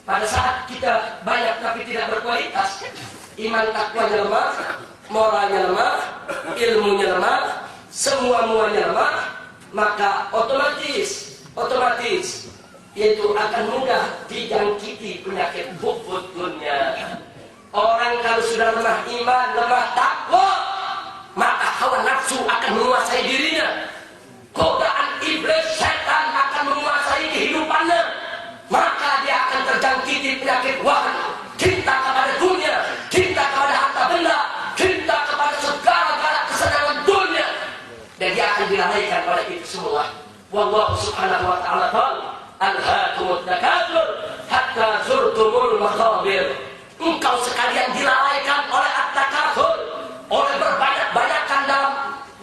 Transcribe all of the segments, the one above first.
Pada saat kita banyak tapi tidak berkualitas, iman takwanya lemah, moralnya lemah, ilmunya lemah, semua-muanya lemah, maka otomatis yaitu akan mudah dijangkiti penyakit bubut dunia. Orang kalau sudah lemah iman, lemah takwa, maka hawa nafsu akan menguasai dirinya. Godaan iblis, setan akan menguasai kehidupannya. Maka dia akan terjangkiti penyakit wahana, cinta kepada dunia, cinta kepada harta benda, cinta kepada segala-gala kesenangan dunia. Dan dia akan dilalaikan pada itu semua. Wallahu subhanahu wa ta'ala alhaakumut takatsur hatta zurtumul maqabir. Engkau sekalian dilalaikan oleh at-takatsur, oleh berbanyak-banyakan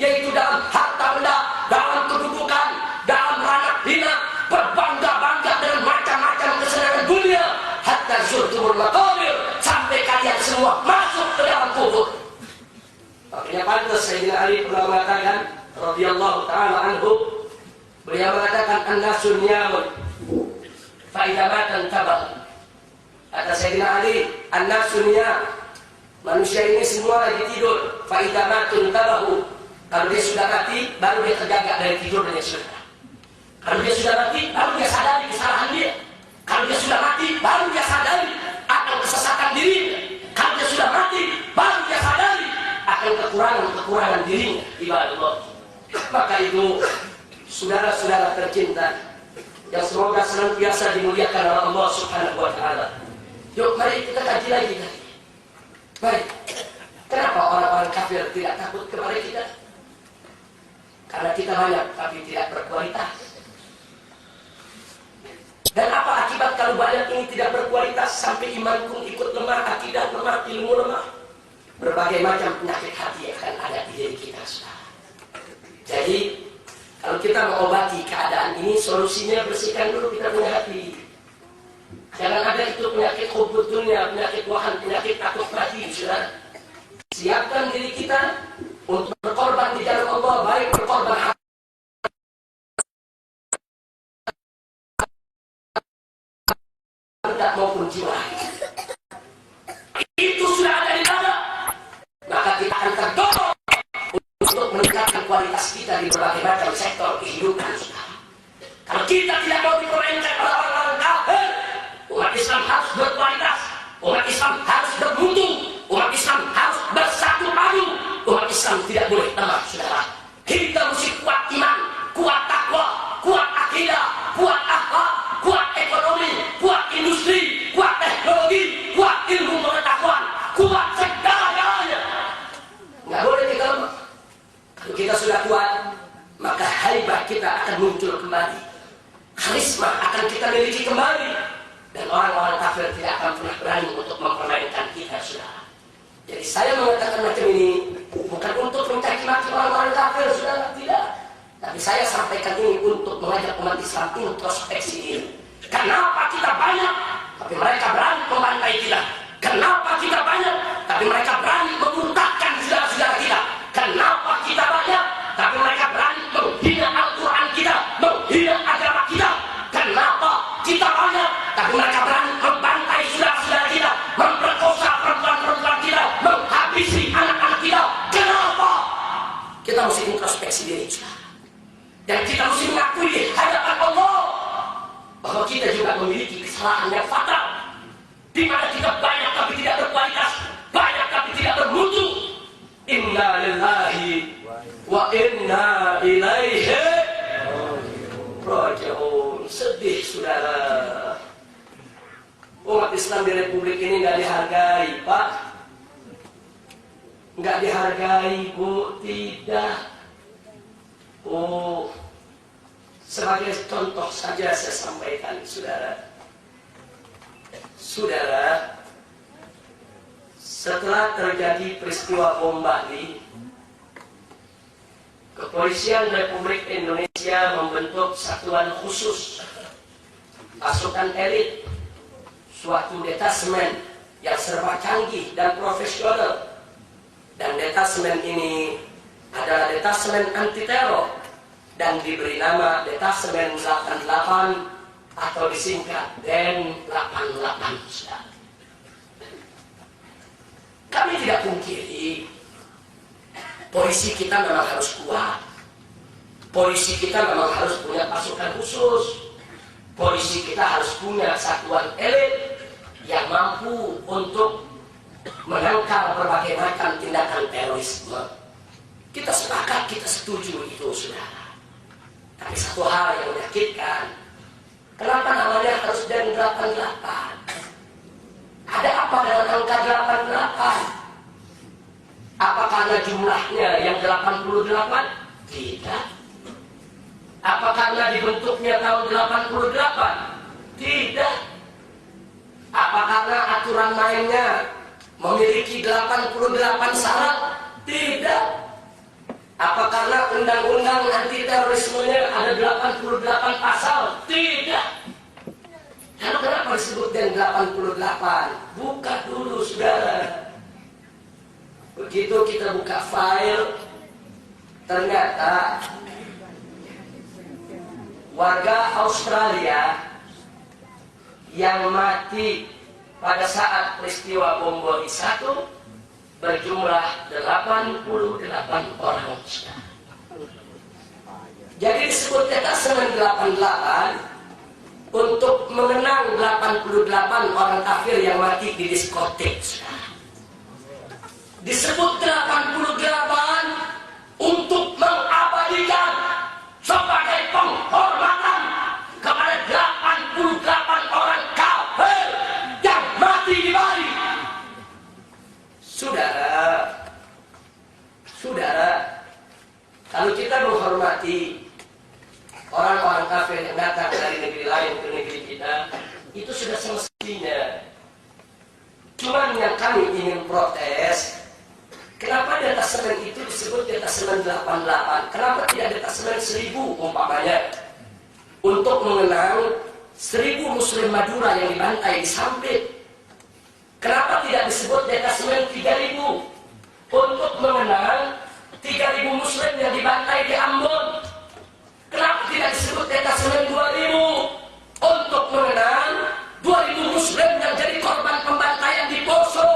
yaitu dalam harta benda, dalam kedudukan, dalam ranah hina, berbangga-bangga dengan macam-macam kesenangan dunia, hatta zurtumul maqabir, sampai kalian semua masuk ke dalam kubur. Makanya pantas Sayyidina Ali pernah mengatakan radhiyallahu ta'ala anhu, beliau mengatakan an-nasun niyamun fa idza mata tabal. Kata Sayyidina Ali, an-nasun niyam, manusia ini semua lagi tidur, fa idza mata tabahu. Kalau dia sudah mati, baru dia terjaga dari tidurnya sudah. Kalau dia sudah mati, baru dia sadari kesalahan dia. Kalau dia sudah mati, baru dia sadari akan kesesatan dirinya. Kalau dia sudah mati, baru dia sadari akan kekurangan dirinya. Ibadallah. Maka itu, saudara-saudara tercinta, yang semoga senantiasa dimuliakan oleh Allah Subhanahu wa Ta'ala. Yuk, mari kita kaji lagi. Baik. Kenapa orang-orang kafir tidak takut kepada kita? Karena kita banyak tapi tidak berkualitas. Dan apa akibat kalau banyak ini tidak berkualitas sampai iman pun ikut lemah, akidah lemah, ilmu lemah? Berbagai macam penyakit hati akan ada di diri kita, saudara. Jadi kalau kita mengobati keadaan ini, solusinya bersihkan dulu kita punya hati. Jangan ada itu penyakit hubud dunia, penyakit wahan, penyakit takut mati, saudara. Siapkan diri kita untuk berkorban di jalan Allah, baik berkorban harta maupun jiwa. Itu sudah ada di dada. Maka kita akan terdorong untuk meningkatkan kualitas kita di berbagai macam sektor kehidupan. Kalau kita tidak mau dipermainkan oleh orang-orang kafir, umat Islam harus berkualitas, umat Islam harus bermutu, umat Islam harus bersatu padu. Umat Islam tidak boleh lemah, saudara. Kita mesti kuat iman, kuat takwa, kuat akidah, kuat akhlak, kuat ekonomi, kuat industri, kuat teknologi, kuat ilmu pengetahuan, kuat segala-galanya. Nggak boleh kita lemah. Kalau kita sudah kuat, maka haibah kita akan muncul kembali. Karisma akan kita miliki kembali. Dan orang-orang kafir tidak akan pernah berani untuk mempermainkan kita, saudara. Jadi saya mengatakan macam ini bukan untuk mencaci maki orang-orang kafir, saudara, tidak. Tapi saya sampaikan ini untuk mengajak umat Islam introspeksi diri. Kenapa kita banyak, tapi mereka berani membantai kita? Kenapa kita banyak, tapi mereka berani memuntahkan saudara-saudara kita? Kenapa kita banyak, tapi mereka berani menghina Al-Quran kita, menghina agama kita? Kenapa kita banyak, tapi mereka berani membantai saudara-saudara kita, memperkosa perempuan-perempuan kita, menghabisi anak-anak kita? Kenapa? Kita mesti introspeksi diri, dan kita mesti mengakui di hadapan Allah bahwa kita juga memiliki kesalahan yang fatal, di mana kita banyak tapi tidak berkualitas, banyak tapi tidak bermutu. Inna lillahi wa inna ilaihi raji'un. Sedih, saudara. Umat Islam di Republik ini nggak dihargai, Pak. Nggak dihargai, Bu. Tidak. Oh, sebagai contoh saja saya sampaikan, saudara. Saudara, setelah terjadi peristiwa bom Bali, Kepolisian Republik Indonesia membentuk satuan khusus, pasukan elit, suatu detasemen yang serba canggih dan profesional. Dan detasemen ini adalah detasemen anti teror dan diberi nama Detasemen 88 atau disingkat Den 88. Kami tidak pungkiri polisi kita memang harus kuat, polisi kita memang harus punya pasukan khusus, polisi kita harus punya satuan elit yang mampu untuk menangkal berbagai macam tindakan terorisme. Kita sepakat, kita setuju itu, saudara. Tapi satu hal yang menyakitkan, kenapa namanya harus Den 88? Ada apa dengan angka 88? Apa karena jumlahnya yang 88? Tidak. Apa karena dibentuknya tahun 88? Tidak. Apa karena aturan mainnya memiliki 88 syarat? Tidak. Apa karena undang-undang anti terorismenya ada 88 pasal? Tidak. Lalu kenapa disebut Den 88? Buka dulu, saudara. Begitu kita buka file, ternyata warga Australia yang mati pada saat peristiwa bom Bali 1 berjumlah 88 orang. Jadi disebut detasemen 88 untuk mengenang 88 orang kafir yang mati di diskotik. Disebut 88 untuk mengabadikan sebagai penghormatan kepada 88 orang kafir yang mati di Bali. Saudara, kalau kita menghormati orang-orang kafir yang datang dari negeri lain ke negeri kita, itu sudah semestinya. Cuman yang kami ingin protes, kenapa detasemen itu disebut detasemen 88? Kenapa tidak detasemen 1000 umpamanya? Untuk mengenang 1000 Muslim Madura yang dibantai di Sampit. Kenapa tidak disebut detasemen 3000? Untuk mengenang 3000 Muslim yang dibantai di Ambon. Kenapa tidak disebut detasemen 2000 untuk mengenang 2000 Muslim yang jadi korban pembantaian di Poso?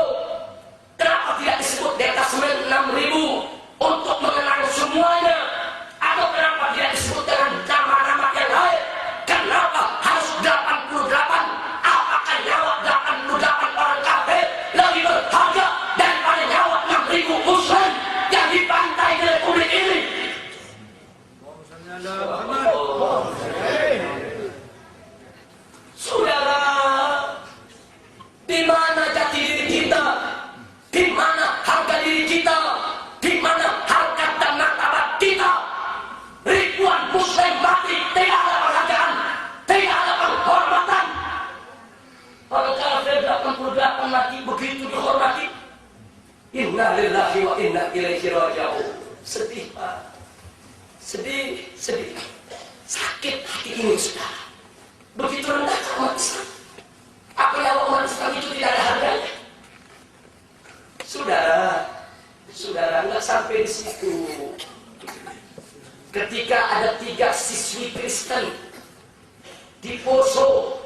Kenapa tidak disebut detasemen 6000 untuk mengenang semuanya? Atau kenapa tidak disebut dengan nama-nama yang lain? Kenapa harus 88? Apakah nyawa 88 orang kafir lebih berharga daripada nyawa 6000 Muslim yang dibantai di Republik ini? Saudara, di mana jati diri kita? Di mana harga diri kita? Di mana harkat dan martabat kita? Ribuan Muslim mati, tidak ada penghargaan, tidak ada penghormatan. Orang kafir 88 mati begitu dihormati. Inna lillahi wa inna ilaihi raji'un. Sedih, Pak. Sedih. Sakit hati ini, saudara. Begitu rendah umat Islam. Apa yang umat Islam itu tidak ada harganya? Saudara, nggak sampai di situ. Ketika ada 3 siswi Kristen di Poso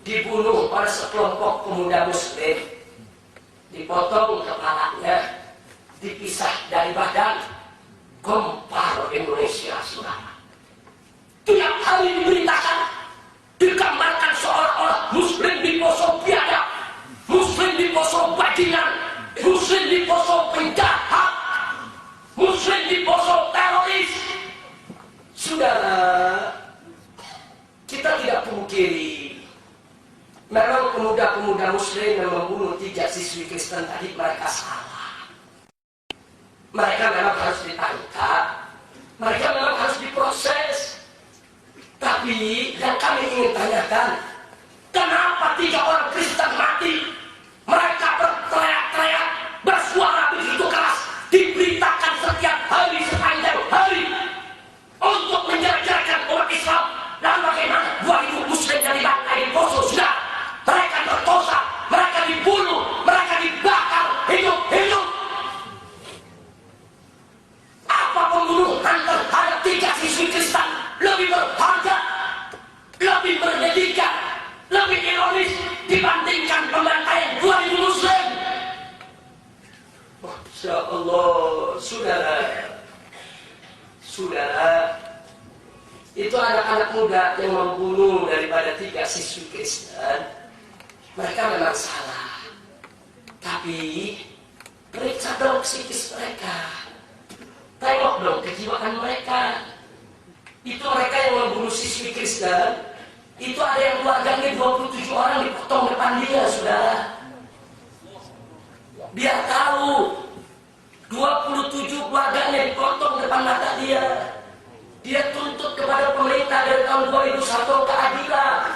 dibunuh oleh sekelompok pemuda Muslim, dipotong kepalanya, dipisah dari badan, gempar Indonesia, saudara. Tiap hari diberitakan, digambarkan seolah-olah Muslim di Poso biadab, Muslim di Poso bajingan, Muslim di Poso penjahat, Muslim di Poso teroris. Saudara, kita tidak pungkiri, memang pemuda-pemuda Muslim yang membunuh 3 siswi Kristen tadi mereka salah. Mereka memang harus ditangkap, mereka memang harus diproses. Tapi yang kami ingin tanyakan, kenapa 3 orang Kristen mati? Mereka berteriak-teriak, bersuara begitu keras, diberitakan setiap hari sepanjang hari untuk menjarakan umat Islam. Dan bagaimana 2000 Muslim yang dibantai di Poso, sudah mereka berdosa, mereka dibunuh, mereka dibakar hidup-hidup. Apa pembunuhan terhadap 3 siswi Kristen lebih berharga, lebih Saudara, itu anak-anak muda yang membunuh daripada 3 siswi Kristen. Mereka memang salah, tapi periksa dong psikis mereka, tengok dong kejiwaan mereka. Itu mereka yang membunuh siswi Kristen, itu ada yang keluarganya 27 orang dipotong depan dia, saudara. Dia tahu 27 keluarganya dipotong depan mata dia. Dia tuntut kepada pemerintah dari tahun 2001 keadilan.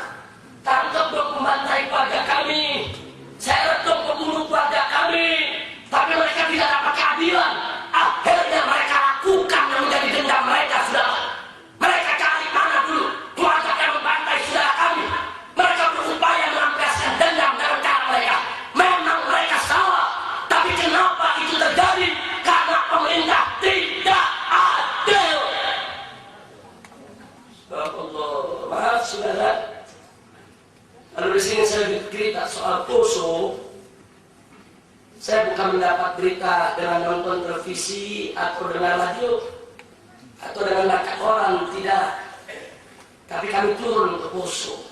Tangkap dong pembantai keluarga kami, seret dong pembunuh keluarga kami. Tapi mereka tidak dapat keadilan. Akhirnya mereka lakukan yang menjadi dendam mereka, saudara. Mereka cari mana dulu keluarga yang membantai saudara kami. Mereka berupaya melampiaskan dendam dengan cara mereka. Memang mereka salah, tapi kenapa itu terjadi? Karena pemerintah tidak adil. Allah, maaf saudara. Lalu di sini saya bercerita soal Poso. Saya bukan mendapat berita dengan nonton televisi atau dengan radio atau dengan baca koran, tidak. Tapi kami turun ke Poso.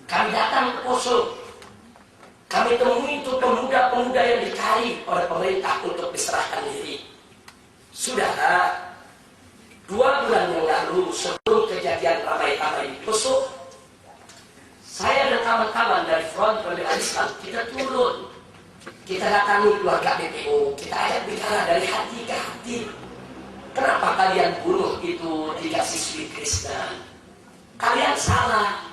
Kami datang ke Poso. Kami temui itu pemuda-pemuda yang dicari oleh pemerintah untuk diserahkan diri. Saudara, 2 bulan yang lalu sebelum kejadian ramai-ramai di Poso, saya dan kawan-kawan dari Front Pembela Islam, kita turun. Kita datangi keluarga BPO, kita ajak bicara dari hati ke hati. Kenapa kalian bunuh itu 3 siswi Kristen? Kalian salah.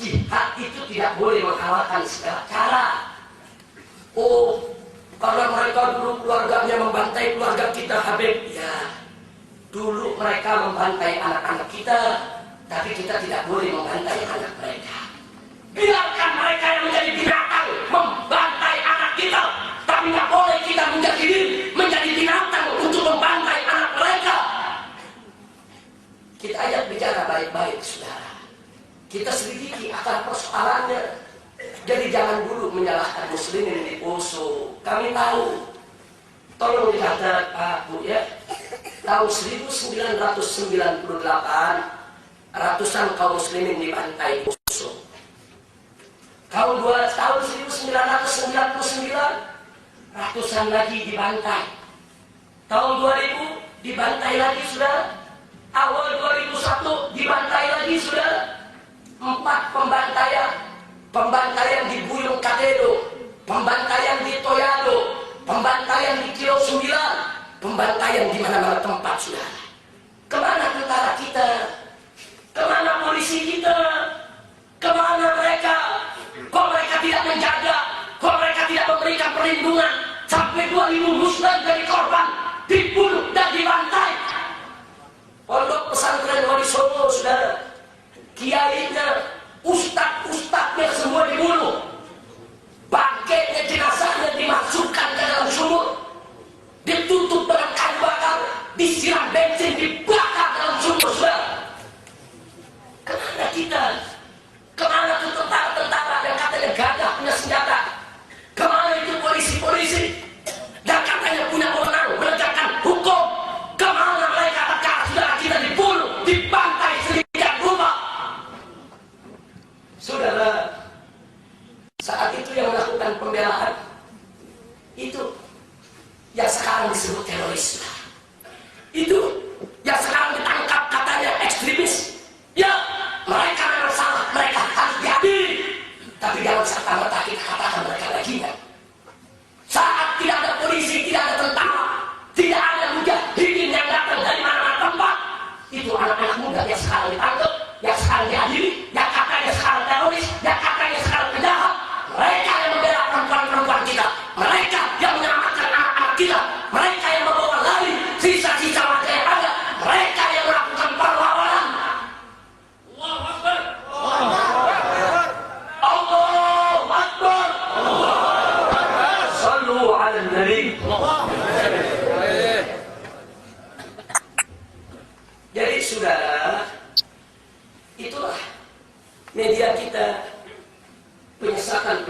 Jihad itu tidak boleh menghalalkan segala cara. Oh, karena mereka dulu keluarganya membantai keluarga kita, Habib. Ya, dulu mereka membantai anak-anak kita, tapi kita tidak boleh membantai anak mereka. Biarkan mereka yang menjadi binatang membantai anak kita, tapi nggak boleh kita menjadi binatang untuk membantai anak mereka. Kita ajak bicara baik-baik, saudara. Kita selidiki akar persoalannya. Jadi jangan dulu menyalahkan muslimin di Poso. Kami tahu, tolong dicatat Pak Bu ya, tahun 1998 ratusan kaum muslimin dibantai Poso. Tahun 1999 ratusan lagi dibantai. Tahun 2000 dibantai lagi, saudara. Awal 2001 dibantai lagi, saudara. 4 pembantaian di Buyung Katedo, pembantaian di Toyado, pembantaian di Kilo 9, pembantaian di mana-mana tempat, saudara. Kemana tentara kita? Kemana polisi kita? Kemana mereka? Kok mereka tidak menjaga? Kok mereka tidak memberikan perlindungan? Sampai 2000 muslim dari korban dibunuh dan dibantai. Pondok pesantren Wali Songo, saudara. Kiainya, ustadz-ustadznya semua dibunuh. Bangkainya, jenazahnya dimasukkan ke dalam sumur, ditutup dengan kayu bakar, disiram bensin, dibakar dalam sumur, saudara. Kemana kita? Kemana itu tentara-tentara yang katanya gagah punya senjata? Kemana itu polisi-polisi yang katanya punya wewenang menegakkan hukum? Kemana mereka tatkala saudara kita dibunuh, dibantai sedemikian rupa? Saudara, saat itu yang melakukan pembelaan itu yang sekarang disebut teroris. Itu yang sekarang ditangkap katanya ekstremis. Ya, mereka memang salah, mereka harus diadili. Tapi jangan serta-merta kita katakan mereka bajingan. Saat tidak ada polisi, tidak ada tentara, tidak ada mujahidin yang datang dari mana-mana tempat, itu anak-anak muda yang sekarang ditangkap, yang sekarang diadili, yang katanya sekarang teroris, yang katanya sekarang penjahat. Mereka yang membela perempuan-perempuan kita, mereka yang menyelamatkan anak-anak kita, mereka yang membawa lari sisa-sisa warga yang ada, mereka yang melakukan perlawanan. Allahu Akbar. Allahu Akbar. Sallu ala Nabi. Jadi saudara, itulah media kita, penyesatan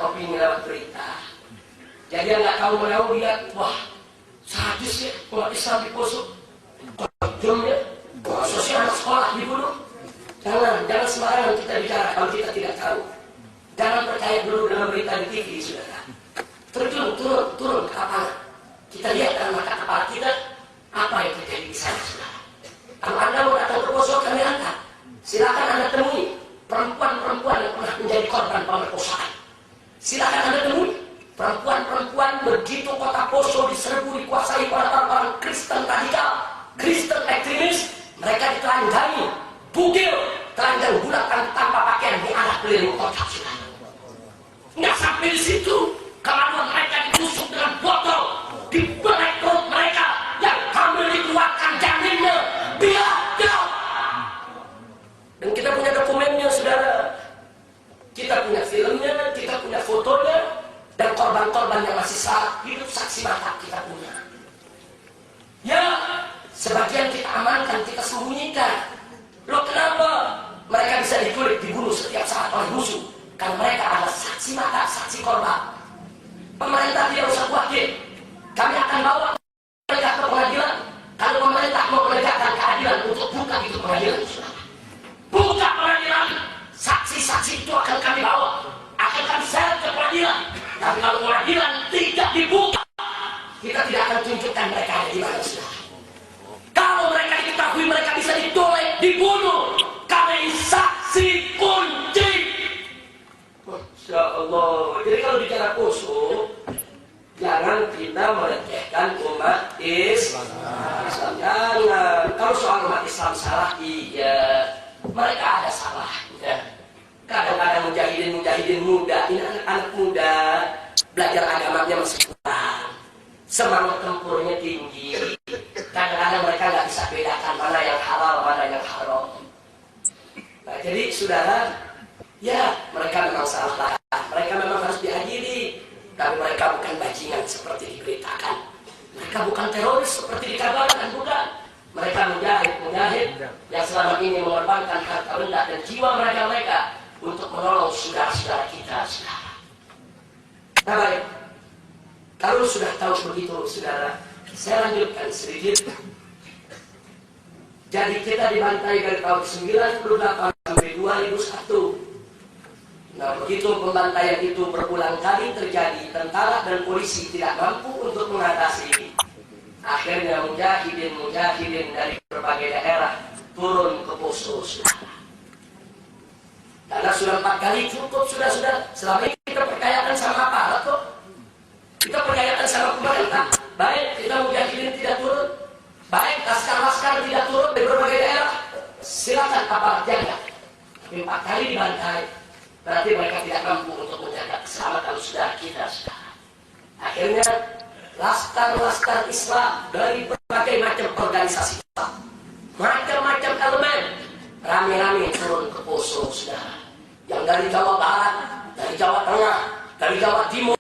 opini lewat berita. Jadi yang nggak tahu lihat, wah Sadis ya, umat Islam di Poso. Kejam ya, sosial anak sekolah dibunuh. Jangan sembarangan kita bicara kalau kita tidak tahu. Jangan percaya dulu dengan berita di TV, saudara. Turun ke lapangan. Kita lihat dengan mata kepala kita apa yang terjadi di sana, saudara. Kalau Anda mau datang ke Poso, kami antar. Silakan Anda temui perempuan-perempuan yang pernah menjadi korban pemerkosaan. Silakan Anda temui perempuan-perempuan begitu kota Poso diserbu dikuasai oleh orang-orang Kristen radikal, Kristen ekstremis. Mereka ditelanjangi, bugil, telanjang bulatan tanpa pakaian di anak keliling kota, saudara. Nggak sampai di situ, kemaluan mereka ditusuk dengan botol, dibelek perut mereka, yang hamil dikeluarkan janinnya, biar jauh. Dan kita punya dokumennya, saudara. Kita punya filmnya, kita punya fotonya, dan korban-korban yang masih hidup saksi mata kita punya. Ya, sebagian kita amankan, kita sembunyikan. Loh kenapa? Mereka bisa diculik, dibunuh setiap saat oleh musuh. Karena mereka adalah saksi mata, saksi korban. Pemerintah tidak usah khawatir. Kami akan bawa mereka ke pengadilan. Kalau pemerintah mau menegakkan keadilan untuk buka itu pengadilan. Buka pengadilan. Saksi-saksi itu akan kami bawa. Akan kami seret ke pengadilan. Tapi kalau pengadilan tidak dibuka, kita tidak akan tunjukkan mereka ada di mana. Kalau mereka diketahui mereka bisa ditolak, dibunuh. Kami saksi kunci. Masya Allah. Jadi kalau bicara Poso, jangan kita melecehkan umat Islam. Jangan. Kalau soal umat Islam salah, iya. Mereka ada salahnya. Kadang-kadang mujahidin muda, ini anak-anak muda, belajar agamanya masih kurang. Semangat tempurnya tinggi. Kadang-kadang mereka nggak bisa bedakan mana yang halal, mana yang haram. Nah, jadi saudara, ya mereka memang salah. Mereka memang harus diadili. Tapi mereka bukan bajingan seperti diberitakan. Mereka bukan teroris seperti dikabarkan, bukan. Mereka mujahid yang selama ini mengorbankan harta benda dan jiwa mereka untuk menolong saudara-saudara kita, saudara. Nah, baik. Kalau sudah tahu begitu, saudara, saya lanjutkan sedikit. Jadi kita dibantai dari tahun 98 sampai 2001. Nah, begitu pembantaian itu berulang kali terjadi, tentara dan polisi tidak mampu untuk mengatasi. Akhirnya mujahidin dari berbagai daerah turun ke Poso, saudara. Karena sudah 4 kali cukup, sudah. Selama ini kita percayakan sama aparat kok. Kita percayakan sama pemerintah. Baik, kita mujahidin tidak turun. Baik, laskar-laskar tidak turun dari berbagai daerah. Silakan aparat jaga. Tapi 4 kali dibantai. Berarti mereka tidak mampu untuk menjaga keselamatan saudara kita, saudara. Akhirnya, laskar-laskar Islam dari berbagai macam organisasi Islam, macam-macam elemen, rame-rame turun ke Poso, saudara. Yang dari Jawa Barat, dari Jawa Tengah, dari Jawa Timur,